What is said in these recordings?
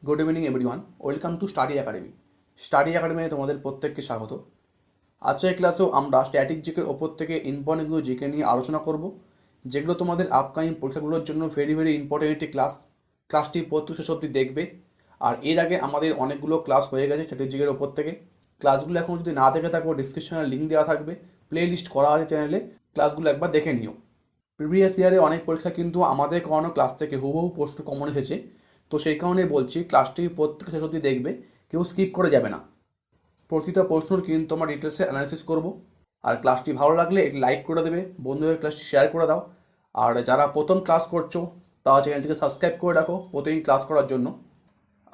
Good evening everyone, welcome to study academy. Study একাডেমিতে তোমাদের প্রত্যেককে স্বাগত। আজকের ক্লাসেও আমরা স্ট্যাটিক জিকের ওপর থেকে ইম্পর্টেন্টগুলো জিকে নিয়ে আলোচনা করব, যেগুলো তোমাদের আপকামিং পরীক্ষাগুলোর জন্য ভেরি ভেরি ইম্পর্টেন্ট একটি ক্লাস। ক্লাসটি প্রত্যেক শেষ অবধি দেখবে। আর এর আগে আমাদের অনেকগুলো ক্লাস হয়ে গেছে স্ট্যাটিক জিকের ওপর থেকে। ক্লাসগুলো এখন যদি না দেখে থাকো, ডিসক্রিপশনে লিঙ্ক দেওয়া থাকবে, প্লে লিস্ট করা আছে চ্যানেলে, ক্লাসগুলো একবার দেখে নিও। প্রিভিয়াস ইয়ারে অনেক পরীক্ষা কিন্তু আমাদের করানো ক্লাস থেকে হুবহু প্রশ্ন কমন এসেছে, তো সেই কারণে বলছি ক্লাসটি প্রত্যেক শেষ অবধি দেখবে, কেউ স্কিপ করে যাবে না। প্রতিটা প্রশ্নর কিন্তু আমরা ডিটেলসে অ্যানালিসিস করব। আর ক্লাসটি ভালো লাগলে একটি লাইক করে দেবে, বন্ধুদের ক্লাসটি শেয়ার করে দাও। আর যারা প্রথম ক্লাস করছো তারা চ্যানেলটিকে সাবস্ক্রাইব করে রাখো প্রতিদিন ক্লাস করার জন্য।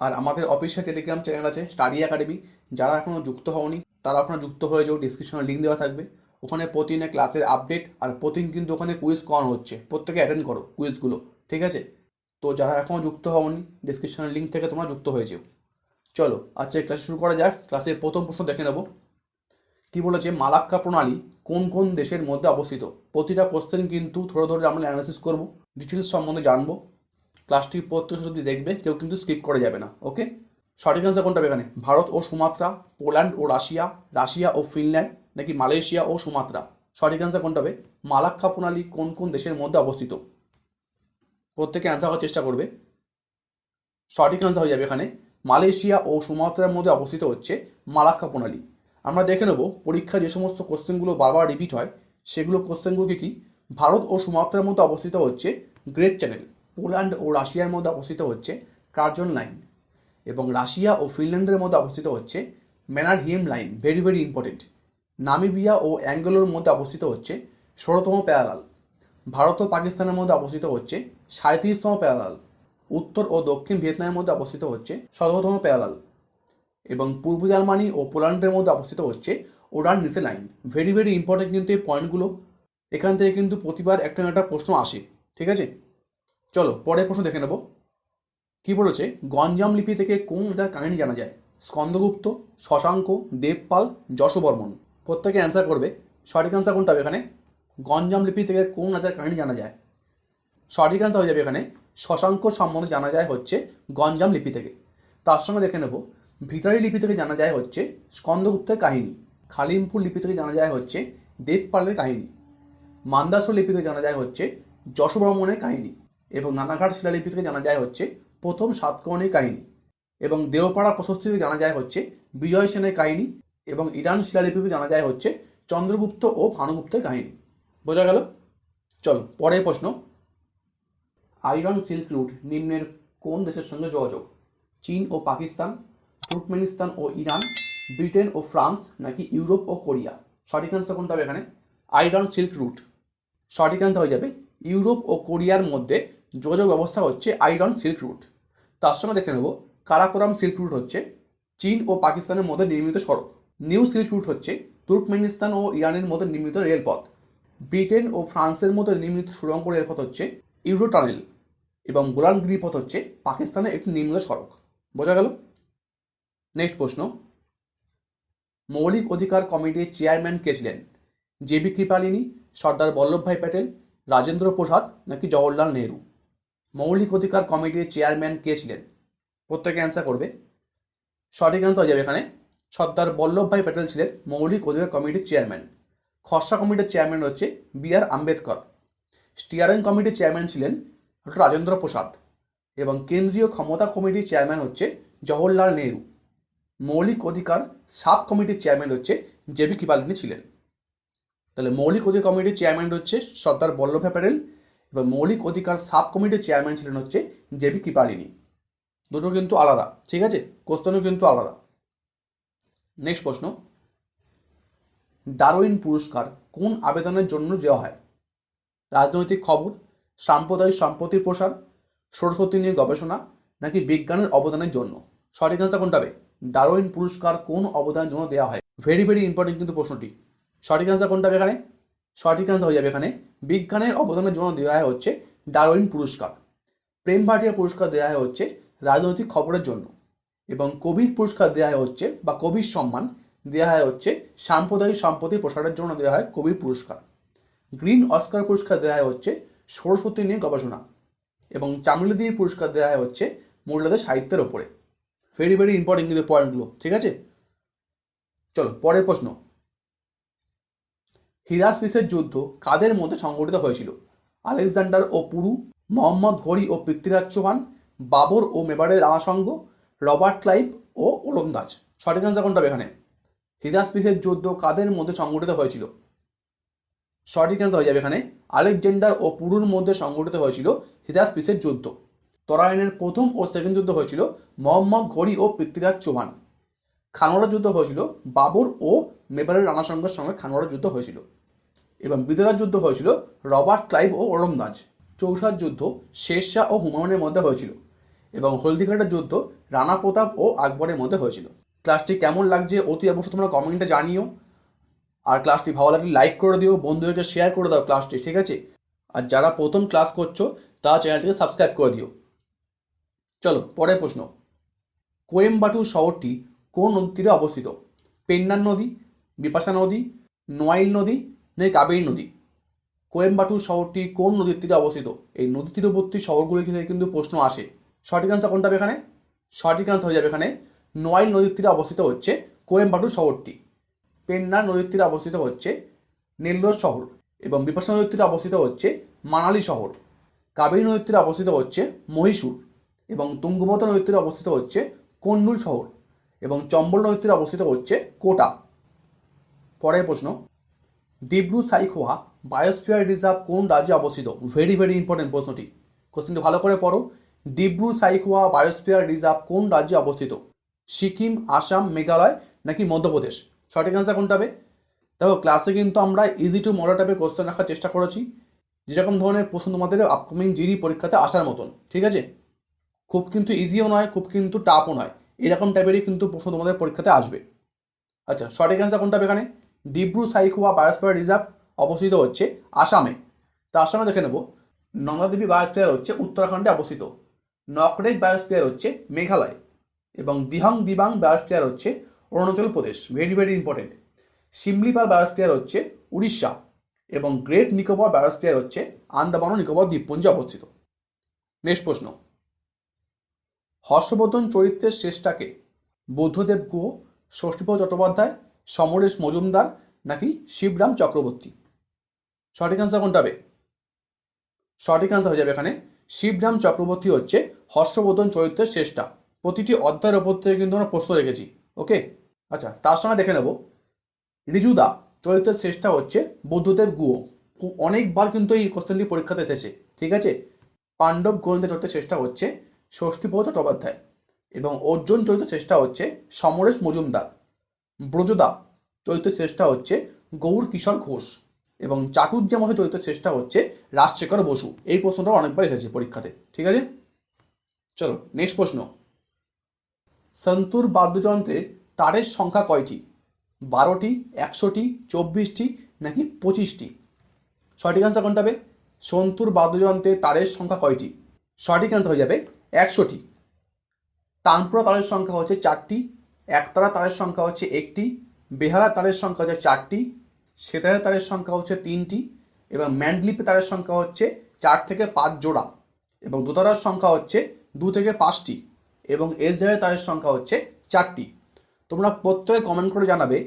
আর আমাদের অফিসিয়াল টেলিগ্রাম চ্যানেল আছে স্টাডি একাডেমি, যারা এখনও যুক্ত হওনি তারা এখনও যুক্ত হয়ে যাও, ডিসক্রিপশনে লিঙ্ক দেওয়া থাকবে। ওখানে প্রতিদিনের ক্লাসের আপডেট আর প্রতিদিন কিন্তু ওখানে কুইজ করানো হচ্ছে, প্রত্যেকে অ্যাটেন্ড করো কুইজগুলো, ঠিক আছে? তো যারা এখনও যুক্ত হওনি, ডিসক্রিপশনের লিঙ্ক থেকে তোমরা যুক্ত হয়ে যেও। চলো আজকে ক্লাস শুরু করা যাক। ক্লাসের প্রথম প্রশ্ন দেখে নেব। কি বলেছে, মালাক্কা প্রণালী কোন কোন দেশের মধ্যে অবস্থিত? প্রতিটা কোশ্চেন কিন্তু ধরে ধরে আমরা অ্যানালিসিস করবো, ডিটেলস সম্বন্ধে জানবো। ক্লাসটি প্রত্যেক যদি দেখবে, কেউ কিন্তু স্কিপ করে যাবে না, ওকে? সঠিক অ্যান্সার কোনটা হবে এখানে? ভারত ও সুমাত্রা, পোল্যান্ড ও রাশিয়া, রাশিয়া ও ফিনল্যান্ড, নাকি মালয়েশিয়া ও সুমাত্রা? সঠিক অ্যান্সার কোনটা হবে? মালাক্কা প্রণালী কোন কোন দেশের মধ্যে অবস্থিত? প্রত্যেকে অ্যান্সার করার চেষ্টা করবে। সঠিক অ্যান্সার হয়ে যাবে এখানে মালয়েশিয়া ও সুমাত্রার মধ্যে অবস্থিত হচ্ছে মালাক্কা প্রণালী। আমরা দেখে নেব পরীক্ষায় যে সমস্ত কোশ্চেনগুলো বারবার রিপিট হয় সেগুলো কোশ্চেনগুলোকে কি। ভারত ও সুমাত্রার মধ্যে অবস্থিত হচ্ছে গ্রেট চ্যানেল, পোল্যান্ড ও রাশিয়ার মধ্যে অবস্থিত হচ্ছে কার্জন লাইন, এবং রাশিয়া ও ফিনল্যান্ডের মধ্যে অবস্থিত হচ্ছে Mannerheim line, very very important. Namibia ও অ্যাঙ্গোলার মধ্যে অবস্থিত হচ্ছে 16তম প্যারালাল। ভারত ও পাকিস্তানের মধ্যে অবস্থিত হচ্ছে 37তম প্যারালাল। উত্তর ও দক্ষিণ ভিয়েতনামের মধ্যে অবস্থিত হচ্ছে 17তম প্যারালাল, এবং পূর্ব জার্মানি ও পোল্যান্ডের মধ্যে অবস্থিত হচ্ছে ওডার নিচে লাইন। ভেরি ভেরি ইম্পর্টেন্ট কিন্তু এই পয়েন্টগুলো, এখান থেকে কিন্তু প্রতিবার একটা না একটা প্রশ্ন আসে, ঠিক আছে? চলো পরের প্রশ্ন দেখে নেব। কি বলেছে, গঞ্জাম লিপি থেকে কোন রাজার কাহিনী জানা যায়? স্কন্দগুপ্ত, শশাঙ্ক, দেবপাল, যশবর্মন? প্রত্যেকে অ্যান্সার করবে। সঠিক অ্যান্সার কোনটা হবে এখানে? গঞ্জাম লিপি থেকে কোন রাজার কাহিনী জানা যায়? সঠিক অ্যান্সার হয়ে যাবে এখানে শশাঙ্ক সম্বন্ধে জানা যায় হচ্ছে গঞ্জাম লিপি থেকে। তার সঙ্গে দেখে নেব ভিতারি লিপি থেকে জানা যায় হচ্ছে স্কন্দগুপ্তের কাহিনী, খালিমপুর লিপি থেকে জানা যায় হচ্ছে দেবপালের কাহিনী, মান্দাসর লিপি থেকে জানা যায় হচ্ছে যশবর্মনের কাহিনী, এবং নানাঘাট শিলালিপি থেকে জানা যায় হচ্ছে প্রথম সাতকর্ণীর কাহিনী, এবং দেওপাড়া প্রশস্তি থেকে জানা যায় হচ্ছে বিজয় সেনের কাহিনী, এবং ইরান শিলালিপি থেকে জানা যায় হচ্ছে চন্দ্রগুপ্ত ও ভানুগুপ্তের কাহিনী। বোঝা গেল? চলো পরের প্রশ্ন। আইরন সিল্ক রুট নিম্নের কোন দেশের সঙ্গে যোগাযোগ? চীন ও পাকিস্তান, তুর্কমেনিস্তান ও ইরান, ব্রিটেন ও ফ্রান্স, নাকি ইউরোপ ও কোরিয়া? সঠিক অ্যান্সার কোনটা হবে এখানে? Iron silk route. সঠিক অ্যান্সার হয়ে যাবে ইউরোপ ও কোরিয়ার মধ্যে যোগাযোগ ব্যবস্থা হচ্ছে আইরন সিল্ক রুট। তার সঙ্গে দেখে নেব কারাকোরাম সিল্ক রুট হচ্ছে চীন ও পাকিস্তানের মধ্যে নির্মিত সড়ক। নিউ সিল্ক রুট হচ্ছে তুর্কমেনিস্তান ও ইরানের মধ্যে নির্মিত রেলপথ। ব্রিটেন ও ফ্রান্সের মধ্যে নির্মিত সুড়ঙ্গ রেলপথ হচ্ছে ইউরো টানেল, এবং গোলান গিরিপথ হচ্ছে পাকিস্তানের একটি নির্মিত সড়ক। বোঝা গেল? নেক্সট প্রশ্ন। মৌলিক অধিকার কমিটির চেয়ারম্যান কে ছিলেন? জেবি কৃপালিনী, সর্দার বল্লভভাই প্যাটেল, রাজেন্দ্র প্রসাদ, নাকি জওহরলাল নেহরু? মৌলিক অধিকার কমিটির চেয়ারম্যান কে ছিলেন? প্রত্যেকে অ্যান্সার করবে। সঠিক অ্যান্সার হয়ে যাবে এখানে সর্দার বল্লভভাই প্যাটেল ছিলেন মৌলিক অধিকার কমিটির চেয়ারম্যান। খসড়া কমিটির চেয়ারম্যান হচ্ছে B.R. আম্বেদকর। স্টিয়ারিং কমিটির চেয়ারম্যান ছিলেন ডক্টর রাজেন্দ্র প্রসাদ, এবং কেন্দ্রীয় ক্ষমতা কমিটির চেয়ারম্যান হচ্ছে জওহরলাল নেহরু। মৌলিক অধিকার সাব কমিটির চেয়ারম্যান হচ্ছে জেবি কৃপালিনী ছিলেন। তাহলে মৌলিক অধিকার কমিটির চেয়ারম্যান হচ্ছে সর্দার বল্লভভাই প্যাটেল, এবং মৌলিক অধিকার সাব কমিটির চেয়ারম্যান ছিলেন হচ্ছে জেবি কৃপালিনী। দুটো কিন্তু আলাদা, ঠিক আছে? কোশ্চেনও কিন্তু আলাদা। নেক্সট প্রশ্ন। ডারউইন পুরস্কার কোন আবেদনের জন্য দেওয়া হয়? রাজনৈতিক খবর, সাম্প্রদায়িক সম্পত্তির প্রসার, সরস্বতী নিয়ে গবেষণা, নাকি বিজ্ঞানের অবদানের জন্য? সঠিক অ্যান্সার কোনটা হবে? ডারউইন পুরস্কার কোন অবদানের জন্য দেওয়া হয়? ভেরি ভেরি ইম্পর্টেন্ট কিন্তু প্রশ্নটি। সঠিক অ্যান্সার কোনটা হবে এখানে? সঠিক অ্যান্সার হয়ে যাবে এখানে বিজ্ঞানের অবদানের জন্য দেওয়া হয় হচ্ছে ডারউইন পুরস্কার। প্রেম ভাটিয়া পুরস্কার দেওয়া হয় হচ্ছে রাজনৈতিক খবরের জন্য, এবং কবির পুরস্কার দেওয়া হয় হচ্ছে, বা কবির সম্মান দেওয়া হয় হচ্ছে সাম্প্রদায়িক সম্পত্তি প্রসারের জন্য দেওয়া হয় কবির পুরস্কার। গ্রিন অস্কার পুরস্কার দেওয়া হয় হচ্ছে সরস্বতী নিয়ে গবেষণা, এবং চামলিদির পুরস্কার দেওয়া হয় হচ্ছে মহিলাদের সাহিত্যের ওপরে। ভেরি ভেরি ইম্পর্টেন্ট কিন্তু পয়েন্টগুলো, ঠিক আছে। চলো পরের প্রশ্ন, হিরাসপিসের যুদ্ধ কাদের মধ্যে সংঘটিত হয়েছিল? আলেকজান্ডার ও পুরু, মোহাম্মদ ঘড়ি ও পৃথ্বীরাজ চৌহান, বাবর ও মেবারের রানাসঙ্গ, রবার্ট ক্লাইভ ও ওলন্দাজ। সঠিক অ্যান্সার কোনটা হবে এখানে? হিরাসপিসের যুদ্ধ কাদের মধ্যে সংঘটিত হয়েছিল? সঠিক অ্যান্সার হয়ে যাবে এখানে আলেকজান্ডার ও পুরুর মধ্যে সংঘটিত হয়েছিল হিরাসপিসের যুদ্ধ। তরাইনের প্রথম ও সেকেন্ড যুদ্ধ হয়েছিল মোহাম্মদ ঘড়ি ও পৃথ্বীরাজ চৌহান। খানোয়ারা যুদ্ধ হয়েছিল বাবর ও মেবারের রানাসঙ্গের সঙ্গে খানোয়ারা যুদ্ধ হয়েছিল। এবং বিদুরার যুদ্ধ হয়েছিল রবার্ট ক্লাইভ ও ওলন্দাজ। চৌসার যুদ্ধ শেরশাহ ও হুমায়ুনের মধ্যে হয়েছিল। এবং হলদিঘাটের যুদ্ধ রানা প্রতাপ ও আকবরের মধ্যে হয়েছিল। ক্লাসটি কেমন লাগছে অতি অবশ্যই তোমরা কমেন্টে জানিও। আর ক্লাসটি ভালো লাগলে লাইক করে দিও, বন্ধুদেরকে শেয়ার করে দাও ক্লাসটি, ঠিক আছে। আর যারা প্রথম ক্লাস করছো তারা চ্যানেলটিকে সাবস্ক্রাইব করে দিও। চলো পরের প্রশ্ন, কোয়েম্বাটুর শহরটি কোন নদীর তীরে অবস্থিত? পেন্নার নদী, বিপাশা নদী, নোয়াইল নদী নাকি কাবেরী নদী? কোয়েম্বাটুর শহরটি কোন নদীর তীরে অবস্থিত? এই নদী তীরবর্তী শহরগুলি থেকে কিন্তু প্রশ্ন আসে। সঠিক অ্যান্সার কোনটা হবে এখানে? সঠিক অ্যান্সার হয়ে যাবে এখানে নোয়াইল নদীর তীরে অবস্থিত হচ্ছে কোয়েম্বাটুর শহরটি। পেন্নার নদীর তীরে অবস্থিত হচ্ছে নেল্লোর শহর। এবং বিপাশা নদীর তীরে অবস্থিত হচ্ছে মানালি শহর। কাবেরী নদীর তীরে অবস্থিত হচ্ছে মহীশূর। এবং তুঙ্গভদ্রা নদীর তীরে অবস্থিত হচ্ছে কন্নুল শহর। এবং চম্বল নদীর তীরে অবস্থিত হচ্ছে কোটা। পরের প্রশ্ন, দিব্রু সাইখোয়া বায়োস্ফিয়ার রিজার্ভ কোন রাজ্যে অবস্থিত? ভেরি ভেরি ইম্পর্টেন্ট প্রশ্নটি, কোশ্চেনটি ভালো করে পড়ো। দিব্রু সাইখোয়া বায়োস্ফিয়ার রিজার্ভ কোন রাজ্যে অবস্থিত? সিকিম, আসাম, মেঘালয় নাকি মধ্যপ্রদেশ? সঠিক অ্যান্সার কোনটা হবে? দেখো ক্লাসে কিন্তু আমরা ইজি টু মডারেট টাইপের কোশ্চেন রাখার চেষ্টা করেছি, যেরকম ধরনের প্রশ্ন তোমাদের আপকামিং জিডি পরীক্ষাতে আসার মতন, ঠিক আছে। খুব কিন্তু ইজিও নয়, খুব কিন্তু টাফও নয়, এরকম টাইপেরই কিন্তু প্রশ্ন তোমাদের পরীক্ষাতে আসবে। আচ্ছা সঠিক অ্যান্সার কোনটা হবে এখানে? দিব্রু সাইখোয়া বায়োস্ফিয়ার রিজার্ভ অবস্থিত হচ্ছে আসামে। তো আসামে দেখে নেব, নন্দাদেবী বায়োস্ফিয়ার হচ্ছে উত্তরাখণ্ডে অবস্থিত, নকরেক বায়োস্ফিয়ার হচ্ছে মেঘালয়, এবং দিহং দিবাং বায়োস্ফিয়ার হচ্ছে Arunachal Pradesh, very very important. Simlipal biosphere হচ্ছে উড়িষ্যা, এবং গ্রেট নিকোবর বায়োস্ফিয়ার হচ্ছে আন্দামান ও নিকোবর দ্বীপপুঞ্জে অবস্থিত। নেক্সট প্রশ্ন, হর্ষবর্ধন চরিত্রের শেষটাকে? বুদ্ধদেব গুহ, ষষ্ঠীপ্রভা চট্টোপাধ্যায়, সমরেশ মজুমদার নাকি শিবরাম চক্রবর্তী? সঠিক অ্যান্সার কোনটা হবে? সঠিক অ্যান্সার হয়ে যাবে এখানে শিবরাম চক্রবর্তী হচ্ছে হর্ষবর্ধন চরিত্রের শেষটা। প্রতিটি অধ্যায়ের ওপর থেকে কিন্তু আমরা প্রশ্ন রেখেছি, ওকে। আচ্ছা তার সঙ্গে দেখে নেব, ঋজুদা চরিত্রের শেষটা হচ্ছে বুদ্ধদেব গুহ। অনেকবার কিন্তু এই কোশ্চেনটি পরীক্ষাতে এসেছে, ঠিক আছে। পাণ্ডব গোয়েন্দা চরিত্রের শেষটা হচ্ছে ষষ্ঠীপ্রভা চট্টোপাধ্যায়, এবং অর্জুন চরিত্রের শেষটা হচ্ছে সমরেশ মজুমদার। ব্রজদা চরিত্রের শেষটা হচ্ছে গৌর কিশোর ঘোষ, এবং চাটুর্যে চরিত্রের শেষটা হচ্ছে রাজশেখর বসু। এই প্রশ্নটা অনেকবার এসেছে পরীক্ষাতে, ঠিক আছে। চলো নেক্সট প্রশ্ন, সন্তুর বাদ্যযন্ত্রের তারের সংখ্যা কয়টি? 12টি, 100টি, 24টি নাকি 25টি? সঠিক অ্যান্সার কোনটা হবে? সন্তুর বাদ্যযন্ত্রের তারের সংখ্যা কয়টি? সঠিক অ্যান্সার হয়ে যাবে 100টি। তানপুরা তারের সংখ্যা হচ্ছে 4টি, একতারা তারের সংখ্যা হচ্ছে 1টি, বেহালা তারের সংখ্যা হচ্ছে 4টি, সেতারের তারের সংখ্যা হচ্ছে 3টি, এবং ম্যান্ডলিপি তারের সংখ্যা হচ্ছে 4 থেকে 5 জোড়া, এবং দোতারার সংখ্যা হচ্ছে 2 থেকে 5টি, এবং এসজারের তারের সংখ্যা হচ্ছে 4টি। তোমরা প্রত্যেকে কমেন্ট করে জানাবে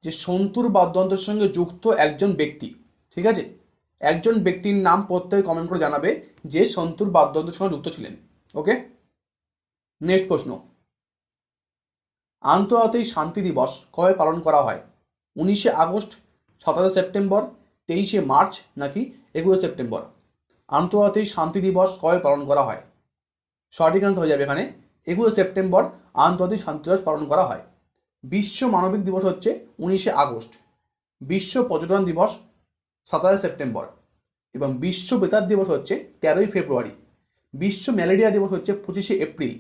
যে সন্তুর বাদ্যযন্ত্রের সঙ্গে যুক্ত একজন ব্যক্তি, ঠিক আছে। একজন ব্যক্তির নাম প্রত্যেকে কমেন্ট করে জানাবে যে সন্তুর বাদ্যযন্ত্রের সঙ্গে যুক্ত ছিলেন, ওকে। নেক্সট প্রশ্ন, আন্তর্জাতিক শান্তি দিবস কবে পালন করা হয়? 19শে আগস্ট, 17শে সেপ্টেম্বর, 23শে মার্চ নাকি 21শে সেপ্টেম্বর? আন্তর্জাতিক শান্তি দিবস কবে পালন করা হয়? সঠিক অ্যান্সার হয়ে যাবে এখানে 21শে সেপ্টেম্বর আন্তর্জাতিক শান্তি দিবস পালন করা হয়। বিশ্ব মানবিক দিবস হচ্ছে 19শে আগস্ট, বিশ্ব পর্যটন দিবস 27শে সেপ্টেম্বর, এবং বিশ্ব বেতার দিবস হচ্ছে 13ই ফেব্রুয়ারি, বিশ্ব ম্যালেরিয়া দিবস হচ্ছে 25শে এপ্রিল,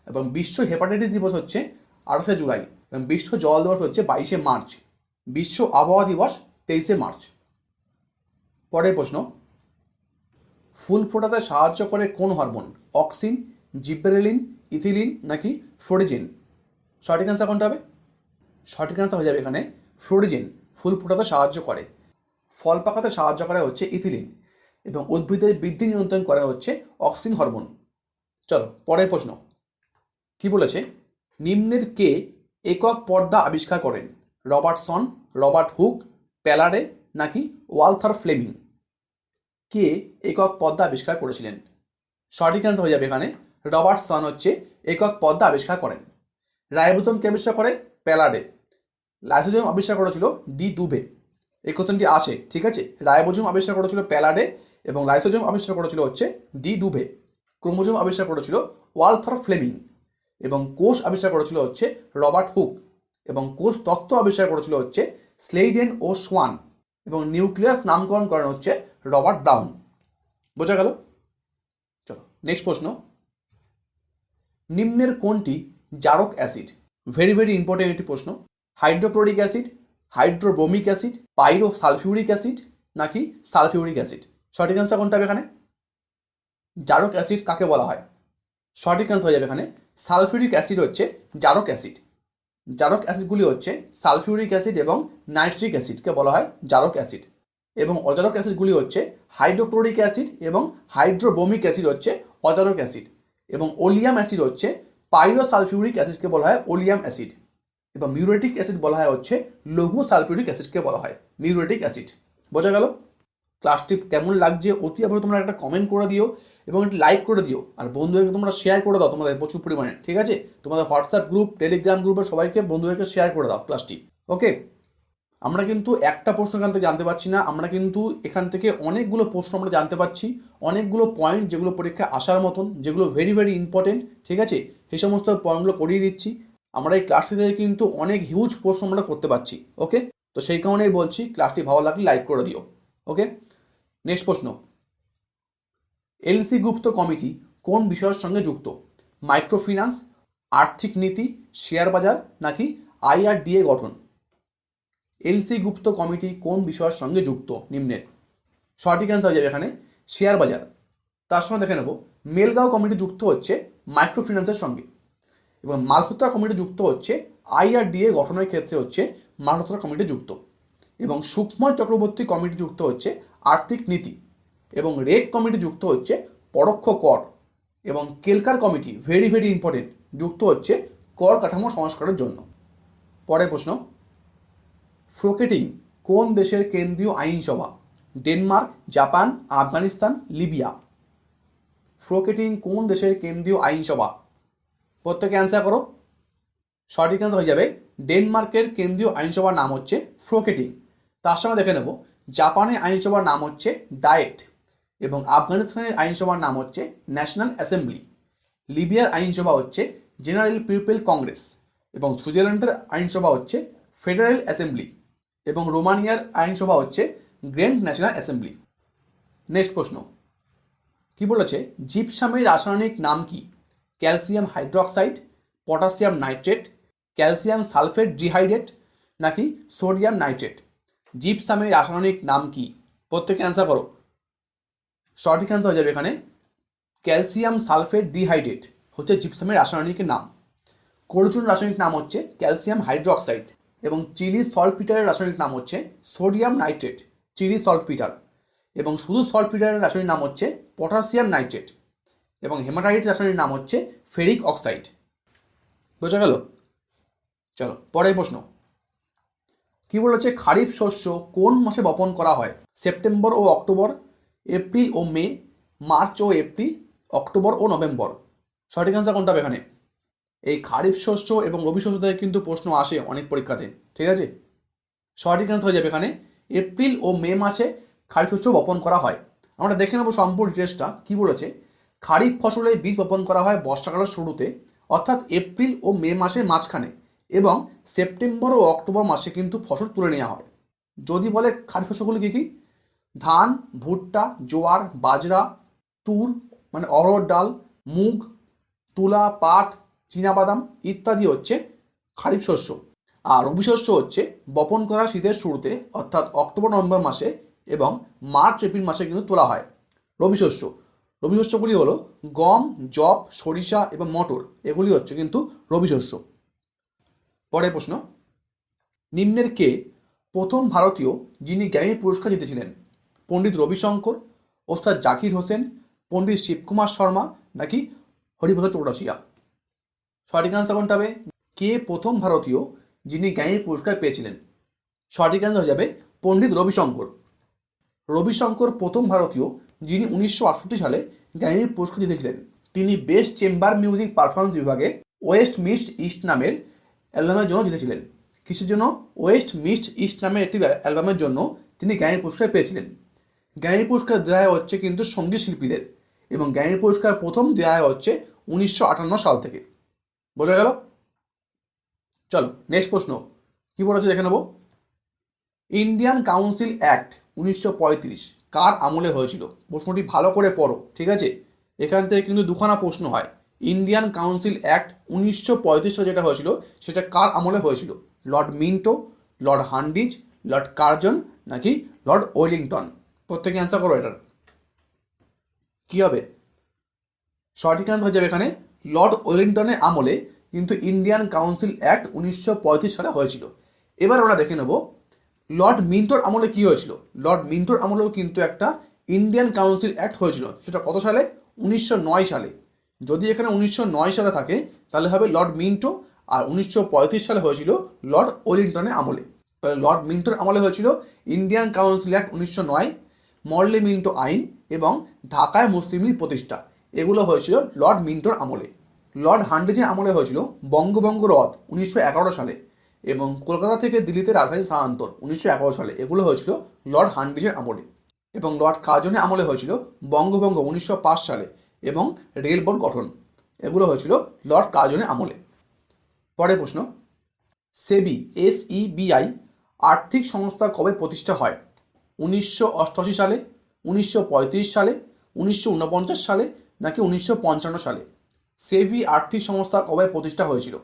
এবং বিশ্ব হেপাটাইটিস দিবস হচ্ছে 28শে জুলাই, এবং বিশ্ব জল দিবস হচ্ছে 22শে মার্চ, বিশ্ব আবহাওয়া দিবস 23শে মার্চ। পরের প্রশ্ন, ফুল ফোটাতে সাহায্য করে কোন হরমোন? অক্সিন, জিব্রেলিন, ইথিলিন নাকি ফ্লোরিজেন? সঠিক অ্যান্সার কোনটা হবে? সঠিক অ্যান্সার হয়ে যাবে এখানে ফ্লোরিজেন। ফুল ফোটাতে সাহায্য করে। ফল পাকাতে সাহায্য করে হচ্ছে ইথিলিন, এবং উদ্ভিদের বৃদ্ধি নিয়ন্ত্রণ করে হচ্ছে অক্সিন হরমোন। চলো পরের প্রশ্ন, কি বলেছে, নিম্নের কে একক পর্দা আবিষ্কার করেন? রবার্টসন, রবার্ট হুক, প্যালারে নাকি ওয়ালথার ফ্লেমিং? কে একক পর্দা আবিষ্কার করেছিলেন? সঠিক অ্যান্সার হয়ে যাবে এখানে রবার্টসন হচ্ছে একক পর্দা আবিষ্কার করেন। রাইবোজোম কে আবিষ্কার করে? প্যালারে। লাইসোজোম আবিষ্কার করেছিল ডি দুবে। এই কোশ্চেনটি আছে, ঠিক আছে। রাইবোজোম আবিষ্কার করেছিল প্যালারে এবং লাইসোজোম আবিষ্কার করেছিল হচ্ছে ডি দুবে। ক্রোমোজোম আবিষ্কার করেছিল ওয়ালথার ফ্লেমিং এবং কোষ আবিষ্কার করেছিল হচ্ছে রবার্ট হুক এবং কোষ তত্ত্ব আবিষ্কার করেছিল হচ্ছে স্লেইডেন ও সোয়ান এবং নিউক্লিয়াস নামকরণ করেন হচ্ছে রবার্ট ব্রাউন। বোঝা গেল? চলো নেক্সট প্রশ্ন। নিম্নের কোনটি জারক অ্যাসিড? ভেরি ভেরি ইম্পর্টেন্ট একটি প্রশ্ন। Hydrochloric acid, হাইড্রোব্রোমিক acid, পাইরো sulphuric acid নাকি সালফিউরিক অ্যাসিড? সঠিক অ্যান্সার কোনটা হবে এখানে? জারক অ্যাসিড কাকে বলা হয়? সঠিক অ্যান্সার হয়ে যাবে এখানে সালফিউরিক অ্যাসিড হচ্ছে জারক অ্যাসিড। জারক অ্যাসিডগুলি হচ্ছে সালফিউরিক অ্যাসিড এবং নাইট্রিক অ্যাসিডকে বলা হয় জারক অ্যাসিড এবং অজারক অ্যাসিডগুলি হচ্ছে হাইড্রোক্লোরিক অ্যাসিড এবং হাইড্রোব্রোমিক অ্যাসিড হচ্ছে অজারক অ্যাসিড এবং ওলিয়াম অ্যাসিড হচ্ছে পাইরোসালফিউরিক অ্যাসিডকে বলা হয় ওলিয়াম অ্যাসিড এবং মিউরেটিক অ্যাসিড বলা হয় হচ্ছে লঘু সালফিউরিক অ্যাসিডকে বলা হয় মিউরেটিক অ্যাসিড। বোঝা গেল? ক্লাসটি কেমন লাগছে অতি অবশ্যই তোমরা একটা কমেন্ট করে দিও এবং একটি লাইক করে দিও আর বন্ধুদেরকে তোমরা শেয়ার করে দাও তোমাদের প্রচুর পরিমাণে, ঠিক আছে। তোমাদের হোয়াটসঅ্যাপ গ্রুপ, টেলিগ্রাম গ্রুপের সবাইকে বন্ধুদেরকে শেয়ার করে দাও ক্লাসটি। ওকে, আমরা কিন্তু একটা প্রশ্ন এখান থেকে জানতে পারছি না, আমরা কিন্তু এখান থেকে অনেকগুলো প্রশ্ন আমরা জানতে পারছি, অনেকগুলো পয়েন্ট যেগুলো পরীক্ষায় আসার মতন, যেগুলো ভেরি ভেরি ইম্পর্টেন্ট, ঠিক আছে। সেই সমস্ত পয়েন্টগুলো করিয়ে দিচ্ছি। আমরা এই ক্লাসটি থেকে কিন্তু অনেক হিউজ প্রশ্ন আমরা করতে পারছি। ওকে, তো সেই কারণেই বলছি ক্লাসটি ভালো লাগলে লাইক করে দিও। ওকে, নেক্সট প্রশ্ন। এলসি গুপ্ত কমিটি কোন বিষয়ের সঙ্গে যুক্ত? মাইক্রোফিন্যান্স, আর্থিক নীতি, শেয়ার বাজার নাকি আইআরডিএ গঠন? এলসি গুপ্ত কমিটি কোন বিষয়ের সঙ্গে যুক্ত নিম্নের? সঠিক অ্যান্সার হয়ে যাবে এখানে শেয়ার বাজার। তার সঙ্গে দেখে নেব মেলগাঁও কমিটি যুক্ত হচ্ছে মাইক্রোফিন্যান্সের সঙ্গে এবং মালহোত্রা কমিটি যুক্ত হচ্ছে আইআরডিএ গঠনের ক্ষেত্রে হচ্ছে মালহোত্রা কমিটি যুক্ত এবং সুকুমার চক্রবর্তী কমিটি যুক্ত হচ্ছে আর্থিক নীতি এবং রেক কমিটি যুক্ত হচ্ছে পরোক্ষ কর এবং Kelkar committee very very important যুক্ত হচ্ছে কর কাঠামো সংস্কারের জন্য। পরের প্রশ্ন। ফ্রোকেটিং কোন দেশের কেন্দ্রীয় আইনসভা? Denmark, Japan, Afghanistan, Libya? ফ্রোকেটিং কোন দেশের কেন্দ্রীয় আইনসভা? প্রত্যেকে অ্যান্সার করো। সঠিক অ্যান্সার হয়ে যাবে ডেনমার্কের কেন্দ্রীয় আইনসভার নাম হচ্ছে ফ্রোকেটিং। তার সঙ্গে দেখে নেব জাপানের আইনসভার নাম হচ্ছে ডায়েট এবং আফগানিস্তানের আইনসভার নাম হচ্ছে ন্যাশনাল অ্যাসেম্বলি। লিবিয়ার আইনসভা হচ্ছে জেনারেল পিপল কংগ্রেস এবং সুইজারল্যান্ডের আইনসভা হচ্ছে ফেডারেল অ্যাসেম্বলি এবং রোমানিয়ার আইনসভা হচ্ছে গ্র্যান্ড ন্যাশনাল অ্যাসেম্বলি। নেক্সট প্রশ্ন কি বলেছে? জিপসামের রাসায়নিক নাম কি? Calcium hydroxide, potassium nitrate, calcium sulphate dehydrate নাকি সোডিয়াম নাইট্রেট? জিপসামের রাসায়নিক নাম কি? প্রত্যেকে অ্যান্সার করো। সঠিক অ্যান্সার হয়ে যাবে এখানে ক্যালসিয়াম সালফেট ডিহাইড্রেট হচ্ছে জিপসামের রাসায়নিকের নাম। করচুন রাসায়নিক নাম হচ্ছে ক্যালসিয়াম হাইড্রক্সাইড এবং চিলি সল্টপিটারের রাসায়নিক নাম হচ্ছে সোডিয়াম নাইট্রেট, চিলি সল্টপিটার এবং শুধু সল্টপিটারের রাসায়নিক নাম হচ্ছে পটাশিয়াম নাইট্রেট এবং হেমাটাইট রাসায়নিক নাম হচ্ছে ফেরিক অক্সাইড। বোঝা গেল? চলো পরের প্রশ্ন কি বলেছে? খারিফ শস্য কোন মাসে বপন করা হয়? সেপ্টেম্বর ও অক্টোবর, এপ্রিল ও মে, মার্চ ও এপ্রিল, অক্টোবর ও নভেম্বর? সঠিক অ্যান্সার কোনটা হবে এখানে? এই খারিফ শস্য এবং রবি শস্য থেকে কিন্তু প্রশ্ন আসে অনেক পরীক্ষাতে, ঠিক আছে। সঠিক অ্যান্সার হয়ে যাবে এখানে এপ্রিল ও মে মাসে খারিফ শস্য বপন করা হয়। আমরা দেখে নেব সম্পূর্ণ ডিটেলসটা। কী বলেছে? খারিফ ফসলের বীজ বপন করা হয় বর্ষাকালের শুরুতে অর্থাৎ এপ্রিল ও মে মাসের মাঝখানে এবং সেপ্টেম্বর ও অক্টোবর মাসে কিন্তু ফসল তুলে নেওয়া হয়। যদি বলে খারিফ ফসলগুলি কী কী? ধান, ভুট্টা, জোয়ার, বাজরা, তুর মানে অড়হর ডাল, মুগ, তুলা, পাট, চীনাবাদাম ইত্যাদি হচ্ছে খারিফ শস্য। আর রবি শস্য হচ্ছে বপন করা শীতের শুরুতে অর্থাৎ অক্টোবর নভেম্বর মাসে এবং মার্চ এপ্রিল মাসে কিন্তু তোলা হয় রবি শস্য। রবি শস্যগুলি হলো গম, যব, সরিষা এবং মটর, এগুলি হচ্ছে কিন্তু রবি শস্য। পরের প্রশ্ন নিম্নের কে প্রথম ভারতীয় যিনি গ্র্যামি পুরস্কার জিতেছিলেন? পণ্ডিত রবিশঙ্কর, ওস্তাদ জাকির হোসেন, পণ্ডিত শিবকুমার শর্মা নাকি হরিপ্রসাদ চৌরাশিয়া? সঠিক আনসার কোনটা হবে? কে প্রথম ভারতীয় যিনি গ্র্যামি পুরস্কার পেয়েছিলেন? সঠিক আনসার হয়ে যাবে পণ্ডিত রবিশঙ্কর। রবিশঙ্কর প্রথম ভারতীয় যিনি 1968 সালে গ্র্যামি পুরস্কার জিতেছিলেন। তিনি বেস্ট চেম্বার মিউজিক পারফরমেন্স বিভাগে ওয়েস্ট মিস্ট ইস্ট নামের অ্যালবামের জন্য জিতেছিলেন। কিসের জন্য? ওয়েস্ট মিস্ট ইস্ট নামের একটি অ্যালবামের জন্য তিনি গ্র্যামি পুরস্কার পেয়েছিলেন। গ্র্যামি পুরস্কার দেওয়া হয় হচ্ছে কিন্তু সঙ্গীত শিল্পীদের, এবং গ্র্যামি পুরস্কার প্রথম দেওয়া হয় হচ্ছে 1958 সাল থেকে। বোঝা গেল? চলো নেক্সট প্রশ্ন কি বলেছে দেখে নেব। ইন্ডিয়ান কাউন্সিল অ্যাক্ট 1935 কার আমলে হয়েছিল? প্রশ্নটি ভালো করে পড়ো, ঠিক আছে? এখান থেকে কিন্তু দুখানা প্রশ্ন হয়। ইন্ডিয়ান কাউন্সিল অ্যাক্ট 1935 সালে যেটা হয়েছিল সেটা কার আমলে হয়েছিল? Lord Minto, Lord Hardinge, Lord Curzon নাকি লর্ড ওয়েলিংটন? প্রত্যেকে অ্যান্সার করো এটার। কী হবে? সঠিক অ্যান্সার হয়ে যাবে এখানে লর্ড ওয়েলিংটনের আমলে কিন্তু ইন্ডিয়ান কাউন্সিল অ্যাক্ট 1935 সালে হয়েছিল। এবার আমরা দেখে নেব লর্ড মিন্টোর আমলে কী হয়েছিল। লর্ড মিন্টোর আমলেও কিন্তু একটা ইন্ডিয়ান কাউন্সিল অ্যাক্ট হয়েছিল। সেটা কত সালে? 1909 সালে। যদি এখানে 1909 সালে থাকে তাহলে হবে লর্ড মিন্টো, আর 1935 সালে হয়েছিল লর্ড ওয়েলিংটনের আমলে। তাহলে লর্ড মিন্টোর আমলে হয়েছিল Indian council act 1909, Morley Minto আইন এবং ঢাকায় মুসলিম লীগ প্রতিষ্ঠা, এগুলো হয়েছিল লর্ড মিন্টোর আমলে। লর্ড হান্ডিজের আমলে হয়েছিল বঙ্গভঙ্গ রদ 1911 সালে, এবং কলকাতা থেকে দিল্লিতে রাজধানী স্থানান্তর 1911 সালে, এগুলো হয়েছিল লর্ড হান্ডিজের আমলে। এবং লর্ড কার্জনের আমলে হয়েছিল বঙ্গভঙ্গ 1905 সালে এবং রেল বোর্ড গঠন, এগুলো হয়েছিল লর্ড কার্জনের আমলে। পরের প্রশ্ন, সেবি SEBI আর্থিক সংস্থা কবে প্রতিষ্ঠা হয়? 1988 সালে, 1935 সালে, 1949 সালে নাকি 1955 সালে? সেবি আর্থিক সংস্থা কবে প্রতিষ্ঠা হয়েছিল?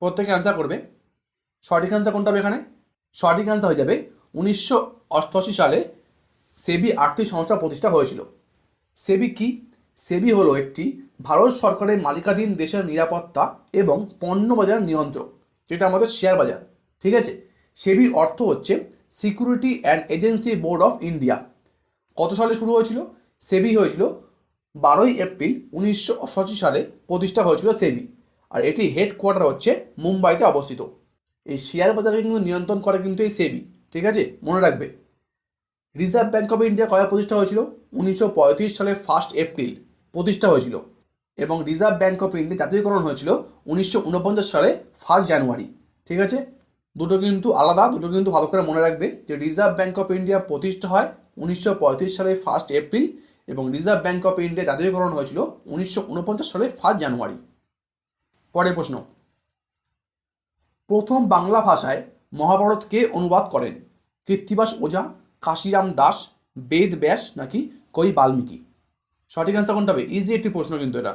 প্রত্যেকে অ্যান্সার করবে। সঠিক অ্যান্সার কোনটা হবে এখানে? সঠিক অ্যান্সার হয়ে যাবে 1988 সালে সেবি আর্থিক সংস্থা প্রতিষ্ঠা হয়েছিল। সেবি কি? সেবি হলো একটি ভারত সরকারের মালিকাধীন দেশের নিরাপত্তা এবং পণ্য বাজার নিয়ন্ত্রক, যেটা আমাদের শেয়ার বাজার, ঠিক আছে? সেবির অর্থ হচ্ছে security and agency board of India. কত সালে শুরু হয়েছিল? সেবি হয়েছিল 12ই এপ্রিল 1988 সালে প্রতিষ্ঠা হয়েছিল সেবি, আর এটি হেডকোয়ার্টার হচ্ছে মুম্বাইতে অবস্থিত। এই শেয়ার বাজারকে কিন্তু নিয়ন্ত্রণ করে কিন্তু এই সেবি, ঠিক আছে? মনে রাখবে। রিজার্ভ ব্যাঙ্ক অফ ইন্ডিয়া কবে প্রতিষ্ঠা হয়েছিল? 1935 সালে 1 এপ্রিল প্রতিষ্ঠা হয়েছিল, এবং রিজার্ভ ব্যাঙ্ক অফ ইন্ডিয়া জাতীয়করণ হয়েছিল 1949 সালে 1 জানুয়ারি, ঠিক আছে? দুটো কিন্তু আলাদা, দুটো কিন্তু ভালো করে মনে রাখবে যে রিজার্ভ ব্যাঙ্ক অফ ইন্ডিয়া প্রতিষ্ঠা হয় 1935 সালে 1 এপ্রিল, এবং রিজার্ভ ব্যাঙ্ক অফ ইন্ডিয়া জাতীয়করণ হয়েছিল 1949 সালে 1 জানুয়ারি। পরের প্রশ্ন, প্রথম বাংলা ভাষায় মহাভারত কে অনুবাদ করেন? কৃত্তিবাস ওঝা, কাশিরাম দাস, বেদ ব্যাস নাকি কবি বাল্মীকি? সঠিক অ্যান্সার কোনটা হবে? ইজি একটি প্রশ্ন কিন্তু এটা।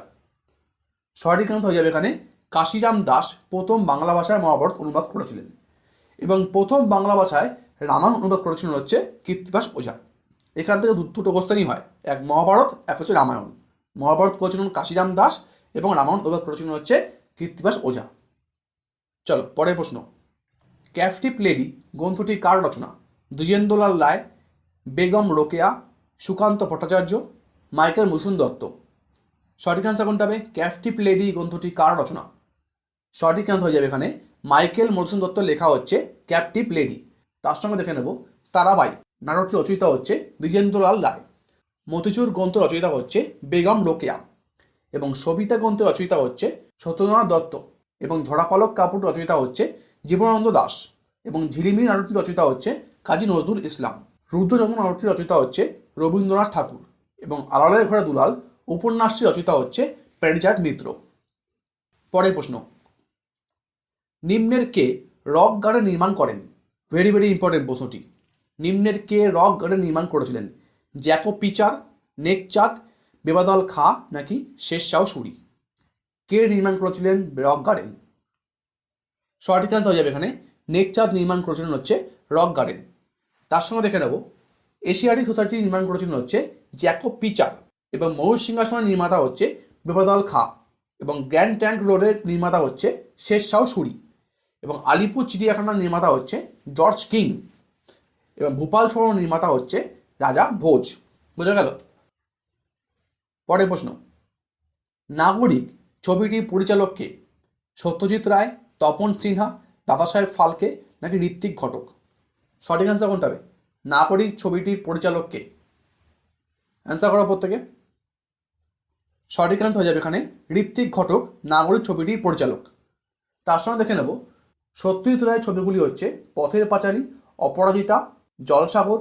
সঠিক অ্যান্সার হয়ে যাবে এখানে কাশিরাম দাস প্রথম বাংলা ভাষায় মহাভারত অনুবাদ করেছিলেন, এবং প্রথম বাংলা ভাষায় রামায়ণ অনুবাদ করেছিলেন হচ্ছে কৃত্তিবাস ওঝা। এখান থেকে দুটো কোশ্চেনই হয়, এক মহাভারত, এক হচ্ছে রামায়ণ। মহাভারত করেছিলেন কাশিরাম দাস এবং রামায়ণ অনুবাদ করেছিলেন হচ্ছে কৃত্তিবাস ওঝা। চলো পরের প্রশ্ন, ক্যাপটিভ লেডি গ্রন্থটি কার রচনা? দ্বিজেন্দ্রলাল রায়, বেগম রোকেয়া, সুকান্ত ভট্টাচার্য, মাইকেল মধুসূদন দত্ত? সঠিক অ্যান্সার কোনটা হবে? ক্যাপটিভ লেডি গ্রন্থটি কার রচনা? সঠিক অ্যান্সার হয়ে যাবে এখানে মাইকেল মধুসূদন দত্ত লেখা হচ্ছে ক্যাপটিভ লেডি। তার সঙ্গে দেখে নেব তারাবাই নাটকটি রচয়িতা হচ্ছে দ্বিজেন্দ্রলাল রায়, মতিচুর গ্রন্থ রচয়িতা হচ্ছে বেগম রোকেয়া, এবং সবিতা গ্রন্থের রচয়িতা হচ্ছে সত্যেন্দ্রনাথ দত্ত, এবং ঝড়াপালক কাপুর রচয়িতা হচ্ছে জীবনানন্দ দাস, এবং ঝিলিমিলি নাটকটি রচয়িতা হচ্ছে কাজী নজরুল ইসলাম। রুদ্রচন্দ্র নাটকটি রচয়িতা হচ্ছে রবীন্দ্রনাথ ঠাকুর, এবং আলালের ঘরে দুলাল উপন্যাসটি রচয়িতা হচ্ছে প্যারিজাত মিত্র। পরের প্রশ্ন, নিম্নের কে রক গার্ডেন নির্মাণ করেন? ভেরি ভেরি ইম্পর্টেন্ট প্রশ্নটি। নিম্নের কে রক গার্ডেন নির্মাণ করেছিলেন? জ্যাকব পিচার, নেকচাঁদ, বেবাদল খা নাকি শেরশাহ সুরি? কে নির্মাণ করেছিলেন রক গার্ডেন? সঠিক অ্যান্সার হয়ে যাবে এখানে নেকচাঁদ নির্মাণ করেছিলেন হচ্ছে রক গার্ডেন। তার সঙ্গে দেখে নেব এশিয়াটিক সোসাইটি নির্মাণ করেছিলেন হচ্ছে জ্যাকব পিচার, এবং ময়ূর সিংহাসনের নির্মাতা হচ্ছে বেবাদল খা, এবং গ্র্যান্ড ট্যাঙ্ক রোডের নির্মাতা হচ্ছে শেরশাহ সুরি, এবং আলিপুর চিড়িয়াখানার নির্মাতা হচ্ছে জর্জ কিং, এবং ভূপাল শহর নির্মাতা হচ্ছে রাজা ভোজ। বোঝা গেল? পরের প্রশ্ন, নাগরিক ছবিটির পরিচালককে? সত্যজিৎ রায়, তপন সিনহা, দাদাসাহেব ফালকে নাকি ঋত্বিক ঘটক? সঠিক অ্যান্সার কোনটা হবে? নাগরিক ছবিটির পরিচালককে? অ্যান্সার করা প্রত্যেকে। সঠিক অ্যান্সার হয়ে যাবে এখানে ঋত্বিক ঘটক নাগরিক ছবিটির পরিচালক। তার সঙ্গে দেখে নেব সত্যজিৎ রায়ের ছবিগুলি হচ্ছে পথের পাঁচালী, অপরাজিতা, জলসাগর,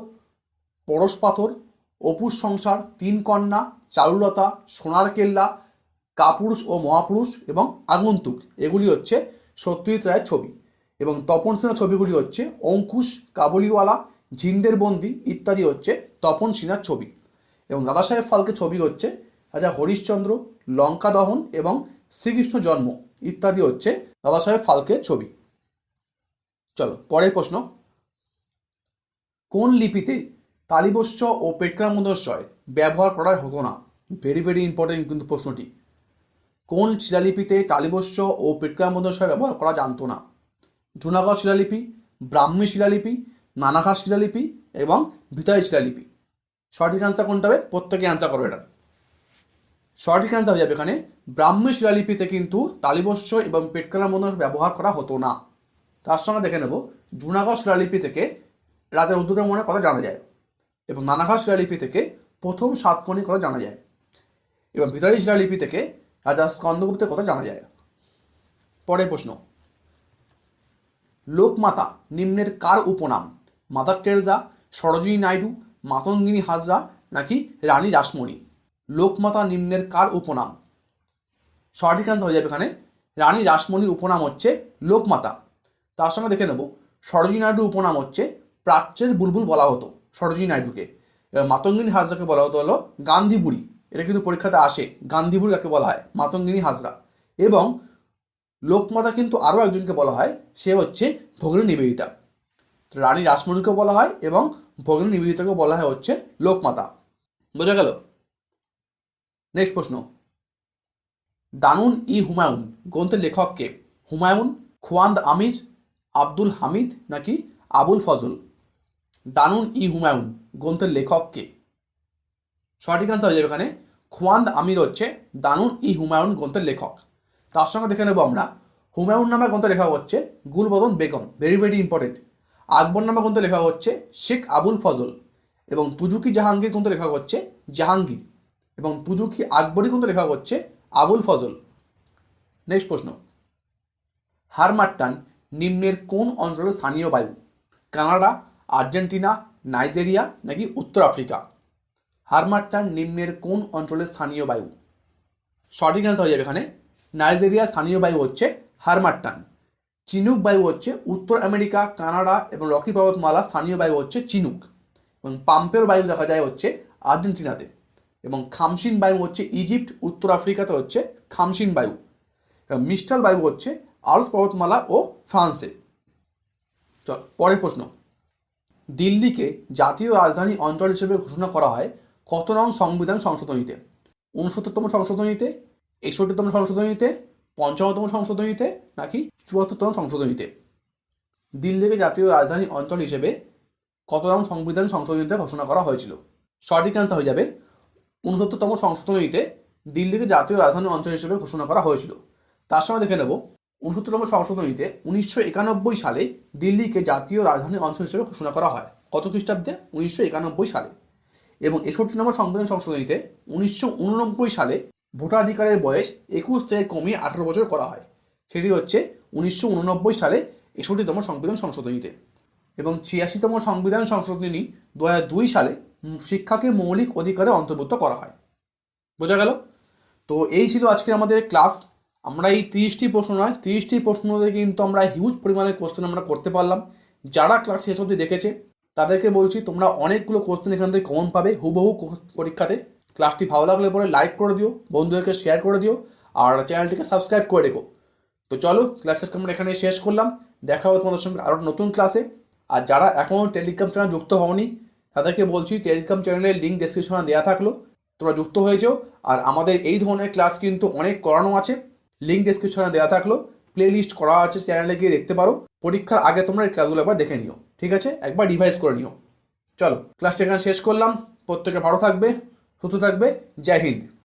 পরশ পাথর, অপুর সংসার, তিন কন্যা, চারুলতা, সোনার কেল্লা, কাপুরুষ ও মহাপুরুষ এবং আগন্তুক। এগুলি হচ্ছে সত্যজিৎ রায়ের ছবি। এবং তপন সিনহার ছবিগুলি হচ্ছে অঙ্কুশ, কাবুলিওয়ালা, জিন্দের বন্দি ইত্যাদি হচ্ছে তপন সিনহার ছবি। এবং দাদাসাহেব ফালকে ছবি হচ্ছে রাজা হরিশ্চন্দ্র, লঙ্কা দহন এবং শ্রীকৃষ্ণ জন্ম ইত্যাদি হচ্ছে দাদাসাহেব ফালকের ছবি। চলো পরের প্রশ্ন, কোন লিপিতে তালিবস্য ও পেট্রামুদ্রস্বয় ব্যবহার করা হতো না? ভেরি ভেরি ইম্পর্টেন্ট কিন্তু প্রশ্নটি। কোন শিলালিপিতে তালিবস্য ও পেট্রামুদ্রস্বয় ব্যবহার করা জানতো না? জুনাগড় শিলালিপি, ব্রাহ্মী শিলালিপি, নানাঘাট শিলালিপি এবং ভিতাই শিলালিপি। সঠিক অ্যান্সার কোনটা হবে? প্রত্যেকে অ্যান্সার করবে এটা। সঠিক অ্যান্সার হয়ে যাবে এখানে ব্রাহ্মী শিলালিপিতে কিন্তু তালিবস্য এবং পেট্রামুদ্রস্বয় ব্যবহার করা হতো না। তার সঙ্গে দেখে নেব জুনাগড় শিলালিপি থেকে রাজার উদ্যোগের কথা জানা যায় এবং নানাঘাট শিলালিপি থেকে প্রথম সাতকর্ণীর কথা জানা যায় এবং ভিতারি শিলালিপি থেকে রাজা স্কন্দগুপ্তের কথা জানা যায়। পরের প্রশ্ন, লোকমাতা নিম্নের কার উপনাম? মাদার টেরেসা, সরোজিনী নাইডু, মাতঙ্গিনী হাজরা নাকি রানী রাসমণি? লোকমাতা নিম্নের কার উপনাম? সঠিক অ্যান্সার হয়ে যাবে এখানে রানী রাসমণির উপনাম হচ্ছে লোকমাতা। তার সঙ্গে দেখে নেব সরোজিনী নাইডুর উপনাম হচ্ছে প্রাচ্যের বুলবুল বলা হতো সরোজিনী নাইডুকে। এবার মাতঙ্গিনী হাজরাকে বলা হতো হলো গান্ধী বুড়ি। এটা কিন্তু পরীক্ষাতে আসে, গান্ধী বুড়ি কাকে বলা হয়? মাতঙ্গিনী হাজরা। এবং লোকমাতা কিন্তু আরও একজনকে বলা হয়, সে হচ্ছে ভগিনী নিবেদিতা। রানী রাসমণিকেও বলা হয় এবং ভগিনী নিবেদিতাকেও বলা হয় হচ্ছে লোকমাতা। বোঝা গেল? নেক্সট প্রশ্ন, দানুন ই হুমায়ুন গ্রন্থের লেখককে? হুমায়ুন, খোয়ান্দ আমির, আব্দুল হামিদ নাকি আবুল ফজল? দানুন ই হুমায়ুন গ্রন্থের লেখককে? সঠিক অ্যান্সার হয়ে যাবে এখানে খোয়ান্দ আমির হচ্ছে দানুন ই হুমায়ুন গ্রন্থের লেখক। তার সঙ্গে দেখে নেব আমরা হুমায়ুন নামে গ্রন্থের লেখক হচ্ছে Gulbadan Begum. Very very important. Akbar নামে গ্রন্থের লেখক হচ্ছে শেখ আবুল ফজল এবং তুজুকি জাহাঙ্গীর গ্রন্থের লেখক হচ্ছে জাহাঙ্গীর এবং তুজুকি আকবরী গ্রন্থের লেখক হচ্ছে আবুল ফজল। নেক্সট প্রশ্ন, হারমাট্টান নিম্নের কোন অঞ্চলের স্থানীয় বায়ু? কানাডা, আর্জেন্টিনা, নাইজেরিয়া নাকি উত্তর আফ্রিকা? হারমাট্টান নিম্নের কোন অঞ্চলের স্থানীয় বায়ু? সঠিক অ্যান্সার হয়ে যাবে এখানে নাইজেরিয়ার স্থানীয় বায়ু হচ্ছে হারমাট্টান। চিনুক বায়ু হচ্ছে উত্তর আমেরিকা, কানাডা এবং রকি পর্বতমালার স্থানীয় বায়ু হচ্ছে চিনুক। এবং পাম্পের বায়ু দেখা যায় হচ্ছে আর্জেন্টিনাতে। এবং খামসিন বায়ু হচ্ছে ইজিপ্ট, উত্তর আফ্রিকাতে হচ্ছে খামসিন বায়ু। এবং মিস্টাল বায়ু হচ্ছে আল্পস পর্বতমালা ও ফ্রান্সে। চল পরের প্রশ্ন, দিল্লিকে জাতীয় রাজধানী অঞ্চল হিসেবে ঘোষণা করা হয় কত নং সংবিধান সংশোধনীতে? 69তম সংশোধনীতে, 61তম সংশোধনীতে, 55তম সংশোধনীতে নাকি 74তম সংশোধনীতে? দিল্লিকে জাতীয় রাজধানী অঞ্চল হিসেবে কত নং সংবিধান সংশোধনীতে ঘোষণা করা হয়েছিল? সঠিক অ্যান্সার হয়ে যাবে 69তম সংশোধনীতে দিল্লিকে জাতীয় রাজধানী অঞ্চল হিসেবে ঘোষণা করা হয়েছিল। তার সঙ্গে দেখে নেব 69তম সংশোধনীতে 1991 সালে দিল্লিকে জাতীয় রাজধানী অঞ্চল হিসেবে ঘোষণা করা হয়। কত খ্রিস্টাব্দে? 1991 সালে। এবং 61 নম্বর সংবিধান সংশোধনীতে 1989 সালে ভোটাধিকারের বয়স 21 থেকে কমিয়ে 18 বছর করা হয়। সেটি হচ্ছে 1989 সালে 61তম সংবিধান সংশোধনীতে। এবং 86তম সংবিধান সংশোধনী 2002 সালে শিক্ষাকে মৌলিক অধিকারে অন্তর্ভুক্ত করা হয়। বোঝা গেল? তো এই ছিল আজকে আমাদের ক্লাস। আমরা এই 30টি প্রশ্ন নয়, 30টি প্রশ্ন থেকে কিন্তু আমরা হিউজ পরিমাণে কোশ্চেন আমরা করতে পারলাম। যারা ক্লাস শেষ অবধি দেখেছে তাদেরকে বলছি তোমরা অনেকগুলো কোশ্চেন এখান থেকে কমন পাবে হুবহু পরীক্ষাতে। ক্লাসটি ভালো লাগলে পরে লাইক করে দিও, বন্ধুদেরকে শেয়ার করে দিও আর চ্যানেলটিকে সাবস্ক্রাইব করে রেখো। তো চলো ক্লাসটা আমরা এখানে শেষ করলাম। দেখা হবে তোমাদের সঙ্গে আরও নতুন ক্লাসে। আর যারা এখনও টেলিগ্রাম চ্যানেল যুক্ত হওনি তাদেরকে বলছি টেলিগ্রাম চ্যানেলের লিঙ্ক ডেসক্রিপশনে দেওয়া থাকলো, তোমরা যুক্ত হয়ে যাও। আর আমাদের এই ধরনের ক্লাস কিন্তু অনেক করানো আছে, লিঙ্ক ডেসক্রিপশনে দেওয়া থাকলো, প্লে লিস্ট করা আছে, চ্যানেলে গিয়ে দেখতে পারো। পরীক্ষার আগে তোমরা এই ক্লাসগুলো একবার দেখে নিও, ঠিক আছে? একবার রিভাইজ করে নিও। চলো ক্লাসটা এখানে শেষ করলাম। প্রত্যেকে ভালো থাকবে, সুস্থ থাকবে। জয় হিন্দ।